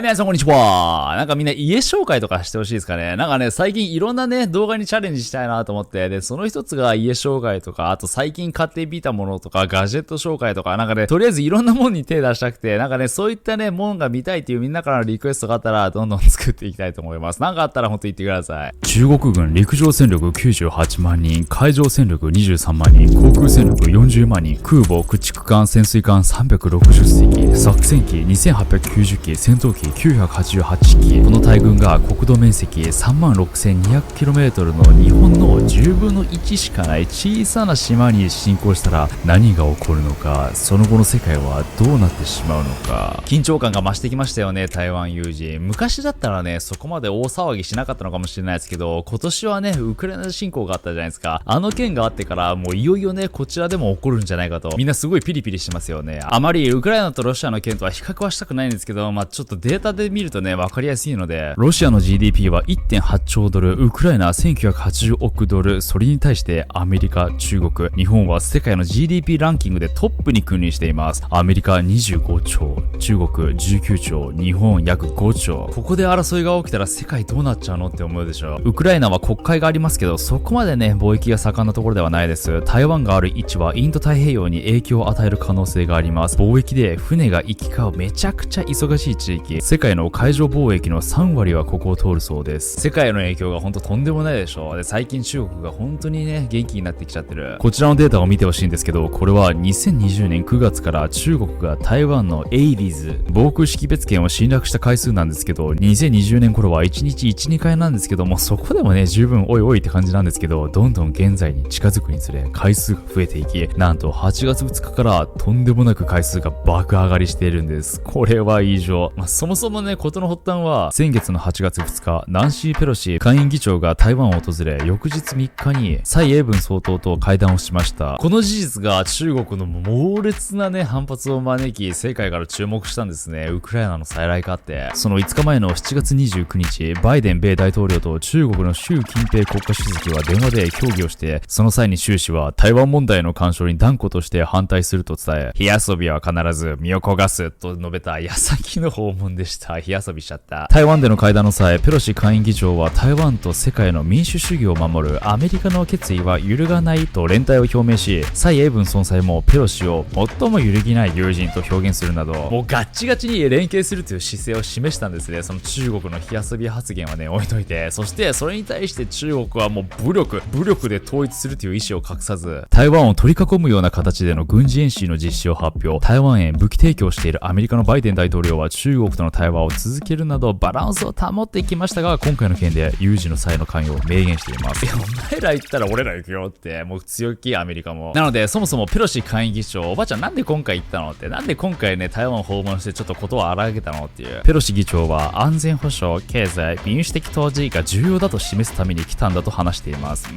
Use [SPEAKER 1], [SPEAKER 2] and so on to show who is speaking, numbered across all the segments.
[SPEAKER 1] 皆さんこんにちは。なんかみんな家紹介とかしてほしいですかね。なんかね、最近いろんなね、動画にチャレンジしたいなと思って、で、その一つが家紹介とか、あと最近買ってみたものとか、ガジェット紹介とか、なんかね、とりあえずいろんなもんに手出したくて、なんかね、そういったね、もんが見たいっていうみんなからのリクエストがあったら、どんどん作っていきたいと思います。なんかあったらほんと言ってください。
[SPEAKER 2] 中国軍陸上戦力98万人、海上戦力23万人、航空戦力40万人、空母、駆逐艦、潜水艦360隻、作戦機2890機、戦闘機988機。この大軍が国土面積36,200km の日本の10分の1しかない小さな島に侵攻したら何が起こるのか、その後の世界はどうなってしまうのか。
[SPEAKER 1] 緊張感が増してきましたよね、台湾有事。昔だったらね、そこまで大騒ぎしなかったのかもしれないですけど、今年はね、ウクライナ侵攻があったじゃないですか。あの件があってから、もういよいよね、こちらでも起こるんじゃないかと。みんなすごいピリピリしてますよね。あまりウクライナとロシアの件とは比較はしたくないんですけど、ちょっとデータで見るとね、わかりやすいので、
[SPEAKER 2] ロシアの GDP は 1.8 兆ドル、ウクライナ1980億ドル、それに対してアメリカ、中国、日本は世界の GDP ランキングでトップに君臨しています。アメリカ25兆、中国19兆、日本約5兆。
[SPEAKER 1] ここで争いが起きたら世界どうなっちゃうのって思うでしょ。
[SPEAKER 2] ウクライナは国海がありますけど、そこまでね、貿易が盛んなところではないです。台湾がある位置はインド太平洋に影響を与える可能性があります。貿易で船が行き交うめちゃくちゃ忙しい地域。世界の海上貿易の3割はここを通るそうです。
[SPEAKER 1] 世界への影響がほんととんでもないでしょ。で、最近中国が本当にね、元気になってきちゃってる。
[SPEAKER 2] こちらのデータを見てほしいんですけど、これは2020年9月から中国が台湾のエイリズ防空識別圏を侵略した回数なんですけど、2020年頃は1日 1,2 回なんですけども、そこでもね、十分おいおいって感じなんですけど、どんどん現在に近づくにつれ回数が増えていき、なんと8月2日からとんでもなく回数が爆上がりしているんです。これは異常。そもそもね、事の発端は先月の8月2日、ナンシー・ペロシ下院議長が台湾を訪れ、翌日3日に蔡英文総統と会談をしました。
[SPEAKER 1] この事実が中国の猛烈なね、反発を招き、世界から注目したんですね。ウクライナの再来かって。
[SPEAKER 2] その5日前の7月29日、バイデン米大統領と中国の習近平国家主席は電話で協議をして、その際に習氏は台湾問題の干渉に断固として反対すると伝え、火遊びは必ず身を焦がすと述べた矢先の訪問でした。火遊びしちゃった。台湾での会談の際、ペロシ下院議長は台湾と世界の民主主義を守るアメリカの決意は揺るがないと連帯を表明し、蔡英文総裁もペロシを最も揺るぎない友人と表現するなど、
[SPEAKER 1] もうガッチガチに連携するという姿勢を示したんですね。その中国の火遊び発言はね、置いといて、そしてそれに対して中国はもう武力で統一するという意思を隠さず、
[SPEAKER 2] 台湾を取り囲むような形での軍事演習の実施を発表。台湾へ武器提供しているアメリカのバイデン大統領は中国との対話を続けるなどバランスを保っていきましたが、今回の件で有事の際の関与を明言しています。
[SPEAKER 1] お前ら言ったら俺ら行くよって、もう強気アメリカも。なのでそもそもペロシ下院議長、おばちゃんなんで今回行ったのって、なんで今回ね台湾を訪問してちょっとことを荒げたのっていう。
[SPEAKER 2] ペロシ議長は安全保障、経済、民主的統治が重要だと示すために来たんだと話しています。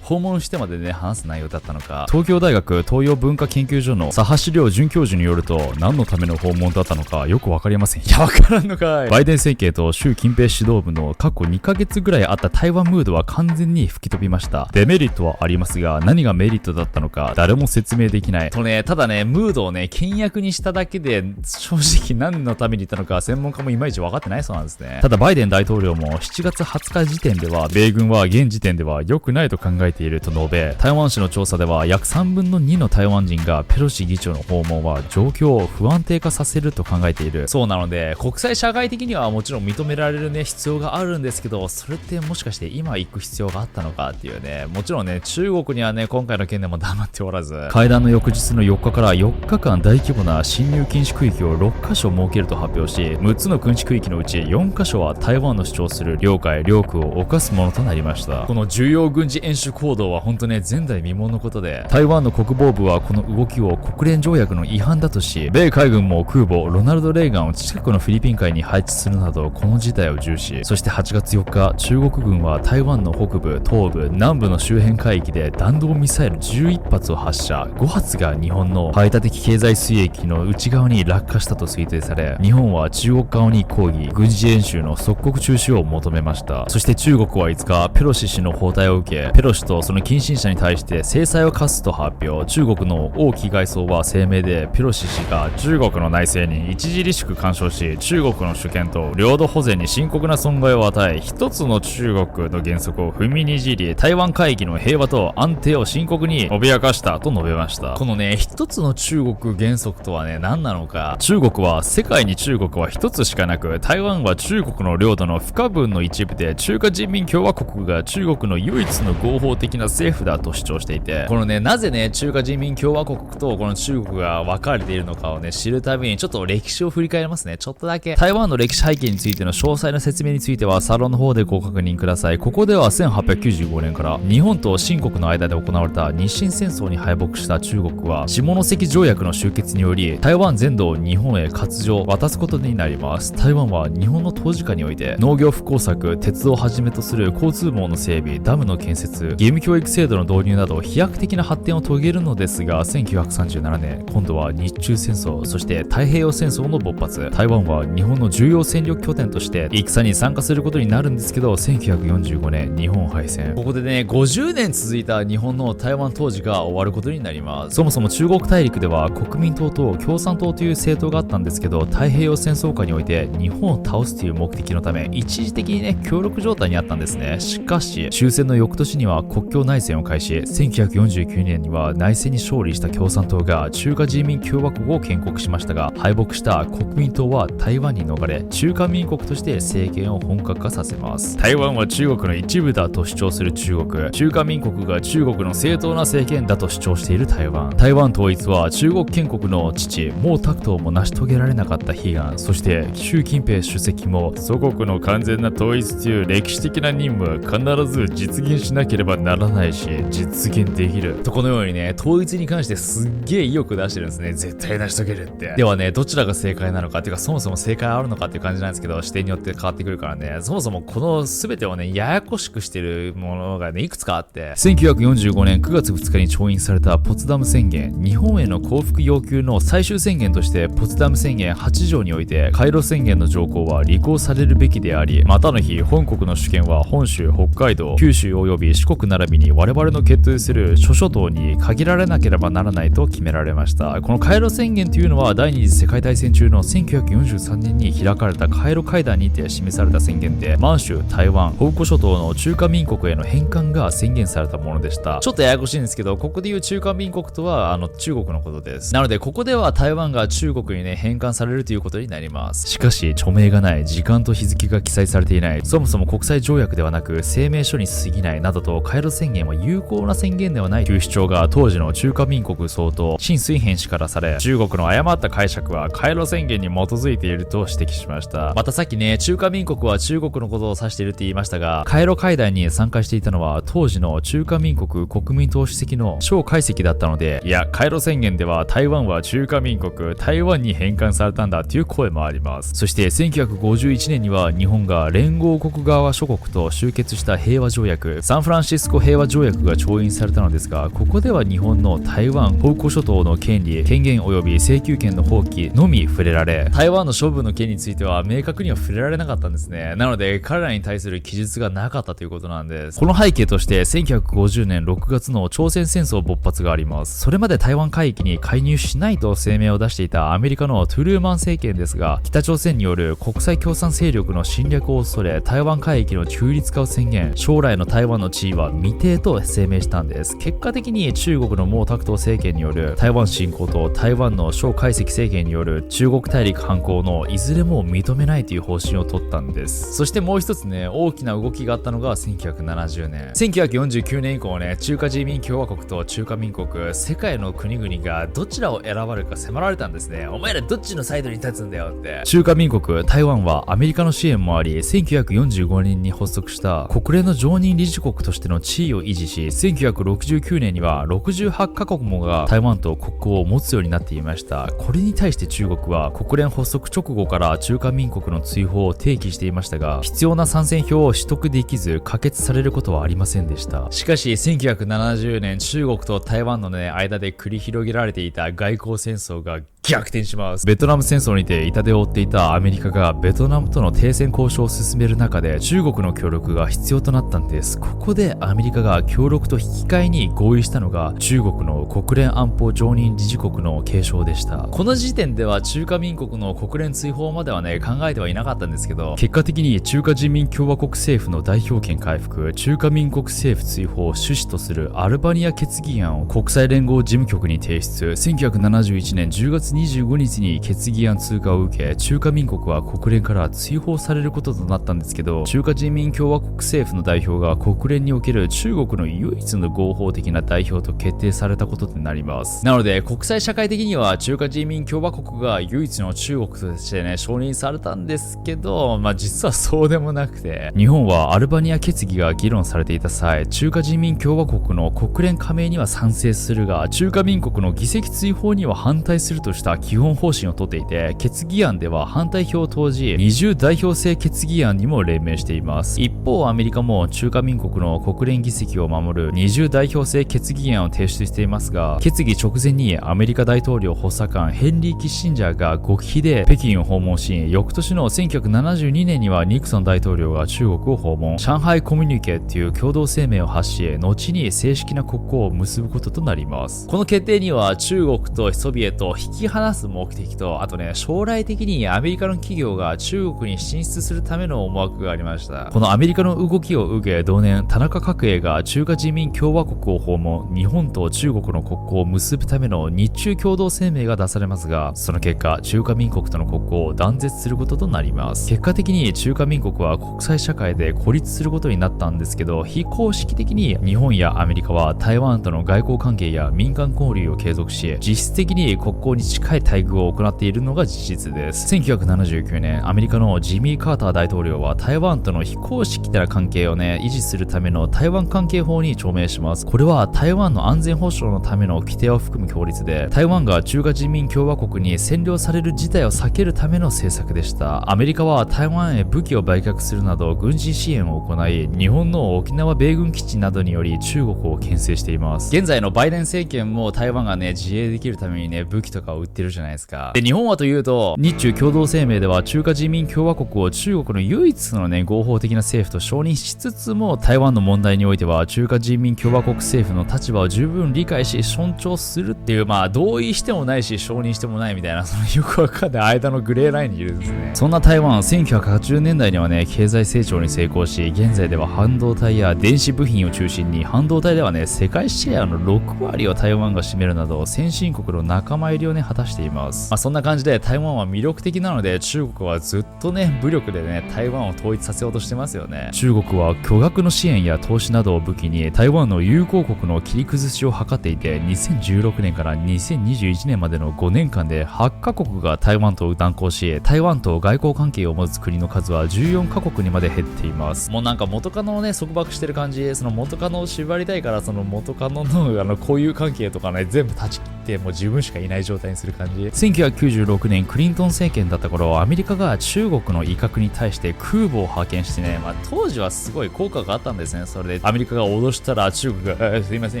[SPEAKER 1] 訪問してまでね話す内容だったのか。
[SPEAKER 2] 東京大学東洋文化研究所の佐橋亮准教授によると、何のための訪問だったのかよくわかりません。
[SPEAKER 1] いや、わからんのかい。
[SPEAKER 2] バイデン政権と習近平指導部の過去2ヶ月ぐらいあった台湾ムードは完全に吹き飛びました。デメリットはありますが、何がメリットだったのか誰も説明できない。
[SPEAKER 1] ただね、ムードをね、倹約にしただけで、正直何のために行ったのか専門家もいまいち分かってないそうなんですね。
[SPEAKER 2] ただバイデン大統領も7月20日時点では、米軍は現時点では良くないと考えていると述べ、台湾紙の調査では約3分の2の台湾人がペロシ議長の訪問は状況を不安定化させると考えている。
[SPEAKER 1] そうなので、国際社会的にはもちろん認められるね、必要があるんですけど、それってもしかして今行く必要があったのかっていうね、もちろんね、中国にはね、今回の件でも黙っておらず、
[SPEAKER 2] 会談の翌日の4日から4日間大規模な侵入禁止区域を6カ所設けると発表し、6つの軍事区域のうち4カ所は台湾の主張する領海領空を侵すものとなりました。
[SPEAKER 1] この重要軍事演習行動は本当ね、前代未聞のことで、
[SPEAKER 2] 台湾の国防部はこの動きを国連条約の違反だとし、米海軍も空母ロナルド・レーガンを近くのフィリピン海に配置するなどこの事態を重視。そして8月4日、中国軍は台湾の北部、東部、南部の周辺海域で弾道ミサイル11発を発射。5発が日本の排他的経済水域の内側に落下したと推定され、日本は中国側に抗議、軍事演習の即刻中止を求めました。そして中国は5日、ペロシ氏の訪台を受け、ペロシとその近親者に対して制裁を科すと発表。中国の王毅外相は声明で、ペロシ氏が中国の内政に著しく干渉し、し、中国の主権と領土保全に深刻な損害を与え、一つの中国の原則を踏みにじり、台湾海域の平和と安定を深刻に脅かしたと述べました。
[SPEAKER 1] このね、一つの中国原則とはね、何なのか。
[SPEAKER 2] 中国は、世界に中国は一つしかなく、台湾は中国の領土の不可分の一部で、中華人民共和国が中国の唯一の合法的な政府だと主張していて、
[SPEAKER 1] このね、なぜね、中華人民共和国とこの中国が分かれているのかをね、知るためにちょっと歴史を振り返りますね。ちょっとだけ。台湾の歴史背景についての詳細な説明については、サロンの方でご確認ください。ここでは1895年から日本と清国の間で行われた日清戦争に敗北した中国は、下関条約の終結により、台湾全土を日本へ割譲渡すことになります。台湾は日本の統治下において、農業復興策、鉄道をはじめとする交通網の整備、ダムの建設、義務教育制度の導入など飛躍的な発展を遂げるのですが、1937年、今度は日中戦争、そして太平洋戦争の勃発。台湾は日本の重要戦力拠点として戦に参加することになるんですけど、1945年、日本敗戦。ここでね、50年続いた日本の台湾統治が終わることになります。
[SPEAKER 2] そもそも中国大陸では国民党と共産党という政党があったんですけど、太平洋戦争下において日本を倒すという目的のため、一時的にね、協力状態にあったんですね。しかし、終戦の翌年には国境内戦を開始、1949年には内戦に勝利した共産党が中華人民共和国を建国しましたが、敗北した国民党は台湾に逃れ、中華民国として政権を本格化させます。台湾は中国の一部だと主張する中国、中華民国が中国の正当な政権だと主張している台湾。台湾統一は中国建国の父、毛沢東も成し遂げられなかった悲願、そして習近平主席も祖国の完全な統一という歴史的な任務は必ず実現しなければならないし、実現できる
[SPEAKER 1] とこのようにね、統一に関してすっげえ意欲出してるんですね。絶対成し遂げるって。ではね、どちらが正解なのかっていうか、そもそも正解あるのかっていう感じなんですけど、視点によって変わってくるからね、そもそもこの全てをね、ややこしくしてるものがね、いくつかあって、
[SPEAKER 2] 1945年9月2日に調印されたポツダム宣言、日本への降伏要求の最終宣言として、ポツダム宣言8条において、カイロ宣言の条項は履行されるべきであり、またの日、本国の主権は本州、北海道、九州及び四国並びに我々の決定する諸諸島に限られなければならないと決められました。このカイロ宣言というのは、第二次世界大戦中の1943年に開かれたカイロ会談にて示された宣言で、満州、台湾、澎湖諸島の中華民国への返還が宣言されたものでした。
[SPEAKER 1] ちょっとややこしいんですけど、ここでいう中華民国とは中国のことです。なのでここでは台湾が中国にね、返還されるということになります。
[SPEAKER 2] しかし著名がない、時間と日付が記載されていない、そもそも国際条約ではなく声明書に過ぎないなどと、カイロ宣言は有効な宣言ではないという主張が当時の中華民国総統陳水扁氏からされ、中国の誤った解釈はカイロ宣言に基づいていると指摘しました。
[SPEAKER 1] またさっきね、中華民国は中国のことを指しているって言いましたが、
[SPEAKER 2] カイロ会談に参加していたのは当時の中華民国国民党主席の蒋介石だったので、いや、カイロ宣言では台湾は中華民国、台湾に返還されたんだという声もあります。そして1951年には日本が連合国側諸国と終結した平和条約、サンフランシスコ平和条約が調印されたのですが、ここでは日本の台湾、澎湖諸島の権利、権限及び請求権の放棄のみ触れられ、
[SPEAKER 1] 台湾の処分の件については明確には触れられなかったんですね。なので彼らに対する記述がなかったということなんです。
[SPEAKER 2] この背景として1950年6月の朝鮮戦争勃発があります。それまで台湾海域に介入しないと声明を出していたアメリカのトゥルーマン政権ですが、北朝鮮による国際共産勢力の侵略を恐れ、台湾海域の中立化を宣言、将来の台湾の地位は未定と声明したんです。結果的に中国の毛沢東政権による台湾侵攻と台湾の蒋介石政権による中国大陸反攻のいずれも認めないという方針を取ったんです。
[SPEAKER 1] そしてもう一つね、大きな動きがあったのが1970年。1949年以降ね、中華人民共和国と中華民国、世界の国々がどちらを選ばれるか迫られたんですね。お前らどっちのサイドに立つんだよって。
[SPEAKER 2] 中華民国、台湾はアメリカの支援もあり、1945年に発足した国連の常任理事国としての地位を維持し、1969年には68カ国もが台湾と国交を持つようになっていました。これに対して中国は国連発足直後から中華民国の追放を提起していましたが、必要な参戦票を取得できず可決されることはありませんでした。
[SPEAKER 1] しかし1970年、中国と台湾のね、間で繰り広げられていた外交戦争が逆転します。
[SPEAKER 2] ベトナム戦争にて痛手を負っていたアメリカがベトナムとの停戦交渉を進める中で中国の協力が必要となったんです。ここでアメリカが協力と引き換えに合意したのが中国の国連安保常任理事国の継承でした。
[SPEAKER 1] この時点では中華民国の国連追放まではね、考えてはいなかったんですけど、
[SPEAKER 2] 結果的に中華人民共和国政府の代表権回復、中華民国政府追放を趣旨とするアルバニア決議案を国際連合事務局に提出。1971年10月25日に決議案通過を受け、中華民国は国連から追放されることとなったんですけど、中華人民共和国政府の代表が国連における中国の唯一の合法的な代表と決定されたこととなります。
[SPEAKER 1] なので国際社会的には中華人民共和国が唯一の中国としてね、承認されたんですけど、実はそうでもなくて、
[SPEAKER 2] 日本はアルバニア決議が議論されていた際、中華人民共和国の国連加盟には賛成するが、中華民国の議席追放には反対するとした基本方針をとっていて、決議案では反対票を投じ、二重代表制決議案にも連名しています。一方、アメリカも中華民国の国連議席を守る二重代表制決議案を提出していますが、決議直前にアメリカ大統領補佐官ヘンリー・キッシンジャーが極秘で北京を訪問し、翌年の1972年にはニクソン大統領が中国を訪問、上海コミュニケという共同声明を発し、後に正式な国交を結ぶこととなります。
[SPEAKER 1] この決定には中国とソビエトを引き離す目的と、あとね、将来的にアメリカの企業が中国に進出するための思惑がありました。
[SPEAKER 2] このアメリカの動きを受け、同年田中角栄が中華人民共和国を訪問、日本と中国の国交を結ぶための日中共同声明が出されますが、その結果中華民国との国交を断絶することとなります。結果的に中華民国は国際社会で孤立することになったんですけど、非公式的に日本やアメリカは台湾との外交関係や民間交流を継続し、実質的に国交に近い待遇を行っているのが事実です。1979年、アメリカのジミー・カーター大統領は台湾との非公式な関係を維持するための台湾関係法に署名します。これは台湾の安全保障のための規定を含む法律で、台湾が中華人民共和国に占領される事態を避けるための政策でした。アメリカは台湾へ武器を売却するなど軍事支援を行い、日本の沖縄米軍基地などにより中国を牽制しています。
[SPEAKER 1] 現在のバイデン政権も台湾がね、自衛できるためにね、武器とかを売ってるじゃないですか。で、日本はというと、
[SPEAKER 2] 日中共同声明では中華人民共和国を中国の唯一のね、合法的な政府と承認しつつも、台湾の問題においては中華人民共和国政府の立場を十分理解し尊重するっていう、
[SPEAKER 1] 同意してもないし承認してもないみたいな、そのよくわかんない間のグレーラインにいるんですね。
[SPEAKER 2] そんな台湾、1980年代にはね、経済成長に成功し、現在では半導体や電子部品を中心に、半導体ではね、世界シェアの6割を台湾が占めるなど、先進国の仲間入りをね、果たしています。
[SPEAKER 1] そんな感じで台湾は魅力的なので、中国はずっとね、武力でね、台湾を統一させようとしてますよね。
[SPEAKER 2] 中国は巨額の支援や投資などを武器に、台湾の友好国の切り崩しを図っていて、2016年から2021年までの5年間で8カ国が台湾と断交し、台湾と外交関係を持つ国の数は14カ国にまで減っています。
[SPEAKER 1] もうなんか元カノをね、束縛してる感じ、その元カノを縛りたいから、その元カノの交友関係とかね、全部断ち切って、もう自分しかいない状態にする感じ。
[SPEAKER 2] 1996年クリントン政権だった頃、アメリカが中国の威嚇に対して空母を派遣してね、
[SPEAKER 1] 当時はすごい効果があったんですね。それでアメリカが脅したら中国が、すいませ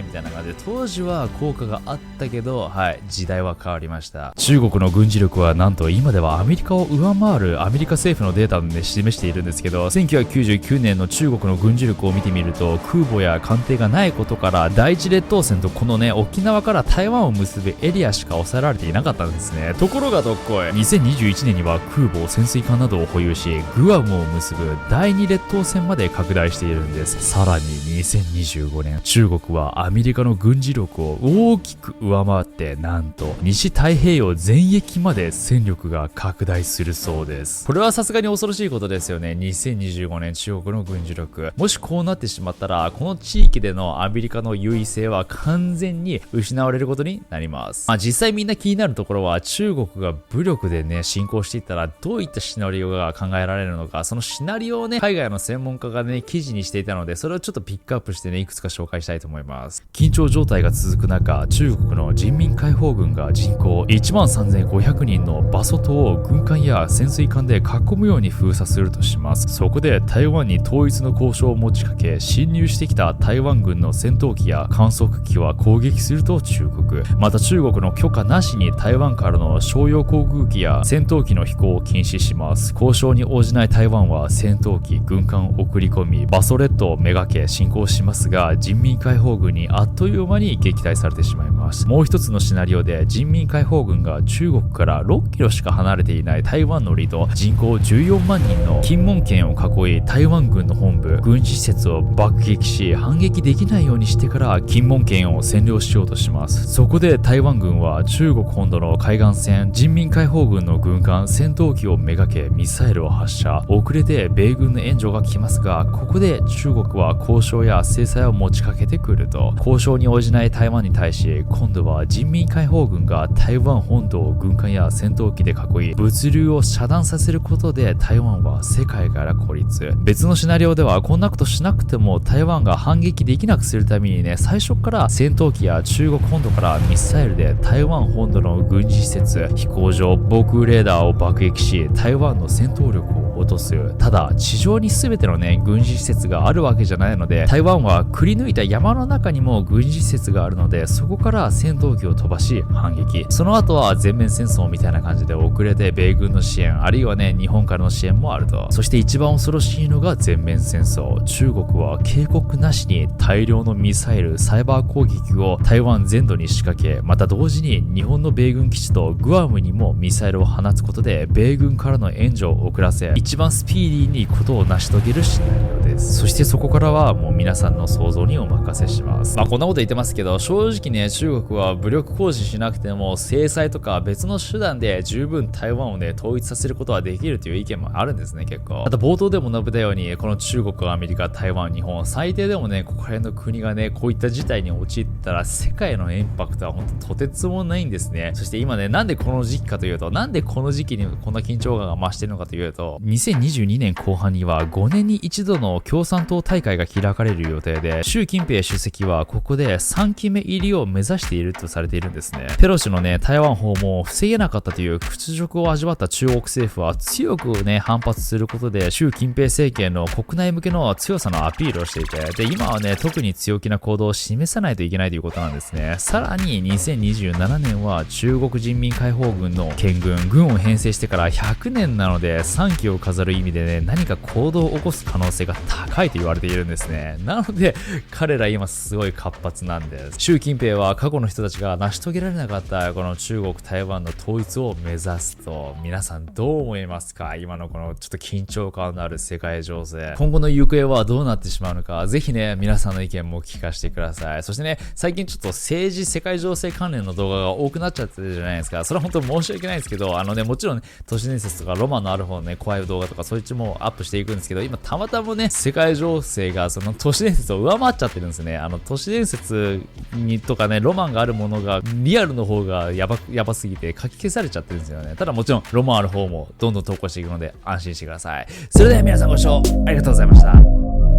[SPEAKER 1] んみたいな感じで、当時は効果があったけど、時代は変わりました。
[SPEAKER 2] 中国の軍事力はなんと今ではアメリカを上回るアメリカ政府のデータで示しているんですけど、1999年の中国の軍事力を見てみると、空母や艦艇がないことから第一列島線とこのね、沖縄から台湾を結ぶエリアしか抑えられていなかったんですね。ところがどっこい、2021年には空母、潜水艦などを保有し、グアムを結ぶ第二列島線まで拡大しているんです。さらに2025年、中国はアメリカの軍事力を大きく上回って、なんと西太平洋全域まで戦力が拡大するそうです。
[SPEAKER 1] これはさすがに恐ろしいことですよね。2025年中国の軍事力、もしこうなってしまったら、この地域でのアメリカの優位性は完全に失われることになります。実際みんな気になるところは、中国が武力でね、侵攻していったらどういったシナリオが考えられるのか、そのシナリオをね、海外の専門家がね、記事にしていたので、それをちょっとピックアップしてね、いくつか紹介したいと思います。
[SPEAKER 2] 緊張状態が続く中、中国の人民解放軍が人口13,500人の馬祖島を軍艦や潜水艦で囲むように封鎖するとします。そこで台湾に統一の交渉を持ちかけ、侵入してきた台湾軍の戦闘機や観測機は攻撃すると忠告。また中国の許可なしに台湾からの商用航空機や戦闘機の飛行を禁止します。交渉に応じない台湾は戦闘機、軍艦を送り込み、馬祖列島をめがけ進行しますが、人民解放軍にあっという間に撃退されてしまいます。もう一つのシナリオで人民解放軍が中国から6キロしか離れていない台湾の離島、人口14万人の金門県を囲い、台湾軍の本部、軍事施設を爆撃し、反撃できないようにしてから金門県を占領しようとします。そこで台湾軍は中国本土の海岸線、人民解放軍の軍艦、戦闘機をめがけミサイルを発射。遅れて米軍の援助が来ますが、ここで中国は交渉や制裁を持ちかけてくると、交渉に応じない台湾に対し、今度は人民解放軍が台湾本土を軍艦や戦闘機で囲い、物流を遮断させることで台湾は世界から孤立。別のシナリオではこんなことしなくても台湾が反撃できなくするためにね、最初から戦闘機や中国本土からミサイルで台湾本土の軍事施設、飛行場、防空レーダーを爆撃し、台湾の戦闘力を落とす。ただ地上に全てのね、軍事施設があるわけじゃないので、台湾はくり抜いた山の中にも軍事施設があるので、そこから戦闘機を飛ばし反撃。その後は全面戦争みたいな感じで遅れて米軍の支援、あるいはね、日本からの支援もあると。そして一番恐ろしいのが全面戦争。中国は警告なしに大量のミサイル、サイバー攻撃を台湾全土に仕掛け、また同時に日本の米軍基地とグアムにもミサイルを放つことで米軍からの援助を遅らせ、一番スピーディーにことを成し遂げるシナリオです。そしてそこからはもう皆さんの想像にお任せします。こんなこと言ってますけど、正直ね、中国は武力行使しなくても制裁とか別の手段で十分台湾をね、統一させることはできるという意見もあるんですね、結構。あと冒頭でも述べたように、この中国、アメリカ、台湾、日本、最低でもね、ここら辺の国がね、こういった事態に陥ったら世界のインパクトは本当とてつもないんですね。そして今ね、なんでこの時期かというと、なんでこの時期にこんな緊張感が増してるのかというと、2022年後半には5年に一度の共産党大会が開かれる予定で、習近平主席はここで3期目入りを目指しているとされているんですね。ペロシのね、台湾訪問を防げなかったという屈辱を味わった中国政府は強くね、反発することで、習近平政権の国内向けの強さのアピールをしていて、で、今はね、特に強気な行動を示さないといけないということなんですね。さらに2027年は中国人民解放軍の建軍を編成してから100年なので、3期を飾る意味でね、何か行動を起こす可能性が高いと言われているんですね。なので、彼ら今すごい活発なんです。習近平は過去の人たちが成し遂げられなかったこの中国、台湾の統一を目指すと、皆さんどう思いますか？今のこのちょっと緊張感のある世界情勢。今後の行方はどうなってしまうのか、ぜひね、皆さんの意見も聞かせてください。そしてね、最近ちょっと政治、世界情勢関連の動画が多くなっちゃってるじゃないですか。それは本当に申し訳ないですけど、もちろんね、都市伝説とかロマンのある方のね、怖い動画とかそういっちもアップしていくんですけど、今たまたまね、世界情勢がその都市伝説を上回っちゃってるんですね。都市伝説にとかね、ロマンがあるものが、リアルの方がやばすぎて書き消されちゃってるんですよね。ただもちろん、ロマンある方もどんどん投稿していくので安心してください。それでは皆さんご視聴ありがとうございました。